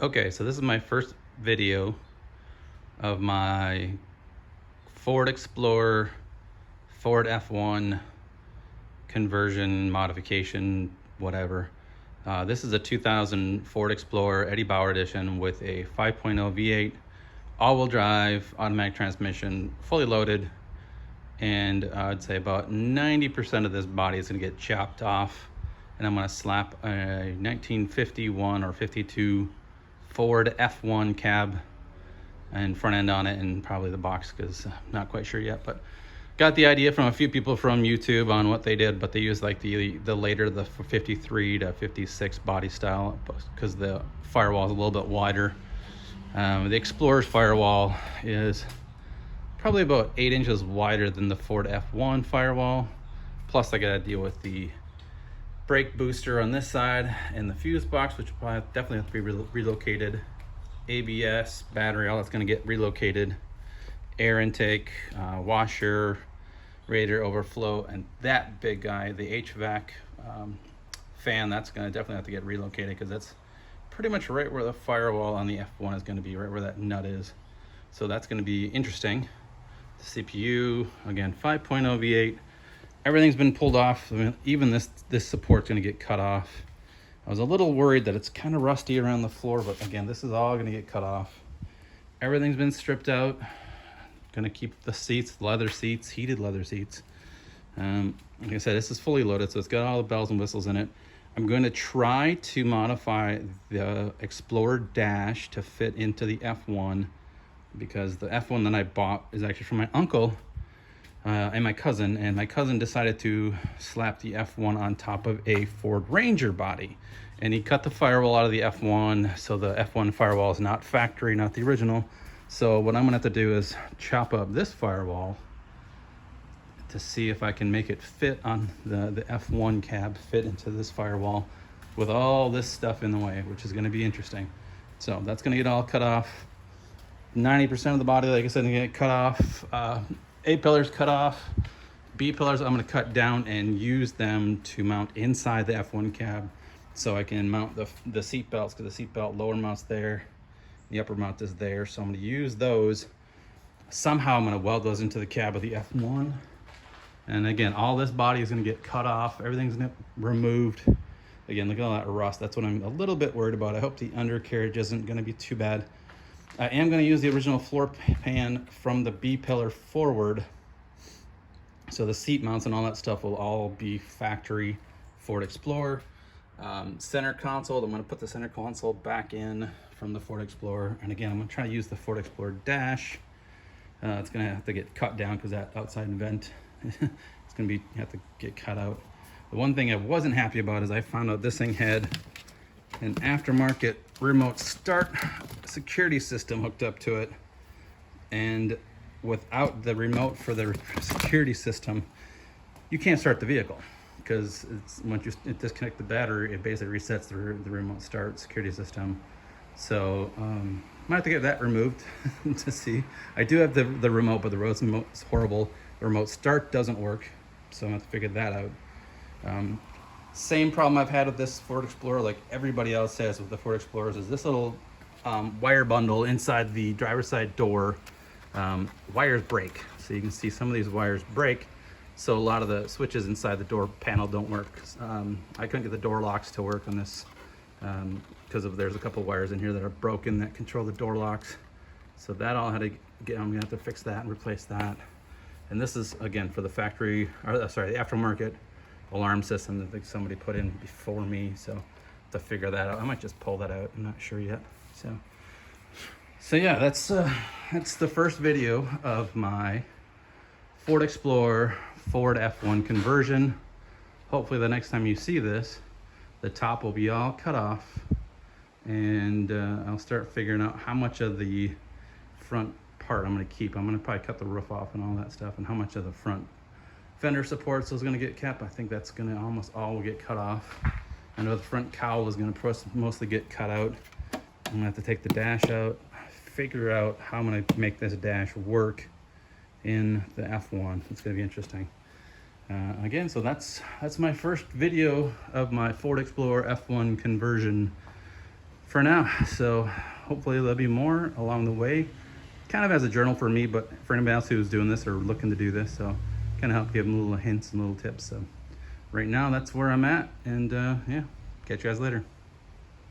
Okay, so this is my first video of my Ford Explorer, Ford F1 conversion, modification, whatever. This is a 2000 Ford Explorer Eddie Bauer edition with a 5.0 V8 all-wheel drive automatic transmission, fully loaded, and I'd say about 90% of this body is going to get chopped off, and I'm going to slap a 1951 or 52 Ford F1 cab and front end on it, and probably the box, because I'm not quite sure yet, but got the idea from a few people from YouTube on what they did. But they used like the later, the 53 to 56 body style, because the firewall is a little bit wider. The Explorer's firewall is probably about 8 inches wider than the Ford F1 firewall. Plus I got to deal with the brake booster on this side and the fuse box, which will probably definitely have to be relocated. ABS, battery, all that's going to get relocated. Air intake, washer, radiator overflow, and that big guy, the HVAC fan, that's going to definitely have to get relocated, because that's pretty much right where the firewall on the F1 is going to be, right where that nut is. So that's going to be interesting. The CPU, again, 5.0 V8. Everything's been pulled off. I mean, even this support's going to get cut off. I was a little worried that it's kind of rusty around the floor, but again, this is all going to get cut off. Everything's been stripped out. Going to keep the seats, leather seats, heated leather seats. Like I said, this is fully loaded, so it's got all the bells and whistles in it. I'm going to try to modify the Explorer dash to fit into the F1, because the F1 that I bought is actually from my uncle and my cousin decided to slap the F1 on top of a Ford Ranger body, and he cut the firewall out of the F1, so the F1 firewall is not factory, not the original. So what I'm gonna have to do is chop up this firewall to see if I can make it fit on the F1 cab, fit into this firewall with all this stuff in the way, which is gonna be interesting. So that's gonna get all cut off. 90% of the body, like I said, gonna get cut off. A pillars cut off. B pillars I'm gonna cut down and use them to mount inside the F1 cab, so I can mount the seat belts, because the seat belt lower mount's there, the upper mount is there. So I'm gonna use those. Somehow I'm gonna weld those into the cab of the F1. And again, all this body is gonna get cut off. Everything's gonna get removed. Again, look at all that rust. That's what I'm a little bit worried about. I hope the undercarriage isn't gonna be too bad. I am going to use the original floor pan from the B pillar forward, so the seat mounts and all that stuff will all be factory Ford Explorer. Center console, I'm going to put the center console back in from the Ford Explorer, and again I'm going to try to use the Ford Explorer dash. It's going to have to get cut down, because that outside vent it's going to have to get cut out. The one thing I wasn't happy about is I found out this thing had an aftermarket remote start security system hooked up to it, and without the remote for the security system you can't start the vehicle, because it's once you disconnect the battery, it basically resets the remote start security system. So might have to get that removed to see. I do have the remote, but the remote's horrible. The remote start doesn't work, so I'm gonna have to figure that out. Same problem I've had with this Ford Explorer, like everybody else has with the Ford Explorers, is this little wire bundle inside the driver's side door. Wires break, so you can see some of these wires break, so a lot of the switches inside the door panel don't work. I couldn't get the door locks to work on this, because there's a couple wires in here that are broken that control the door locks. So that all had to get, I'm gonna have to fix that and replace that. And this is again for the factory, or sorry, the aftermarket alarm system that somebody put in before me, so to figure that out. I might just pull that out, I'm not sure yet. So yeah, that's the first video of my Ford Explorer Ford F1 conversion. Hopefully the next time you see this, the top will be all cut off, and I'll start figuring out how much of the front part I'm going to keep. I'm going to probably cut the roof off and all that stuff, and how much of the front fender supports is going to get kept. I think that's going to almost all get cut off. I know the front cowl is going to mostly get cut out. I'm going to have to take the dash out, figure out how I'm going to make this dash work in the F1. It's going to be interesting. Again, so that's my first video of my Ford Explorer F1 conversion. for now. So hopefully there'll be more along the way, kind of as a journal for me, but for anybody else who's doing this or looking to do this. So kind of help give them little hints and little tips. So right now that's where I'm at, and yeah, catch you guys later.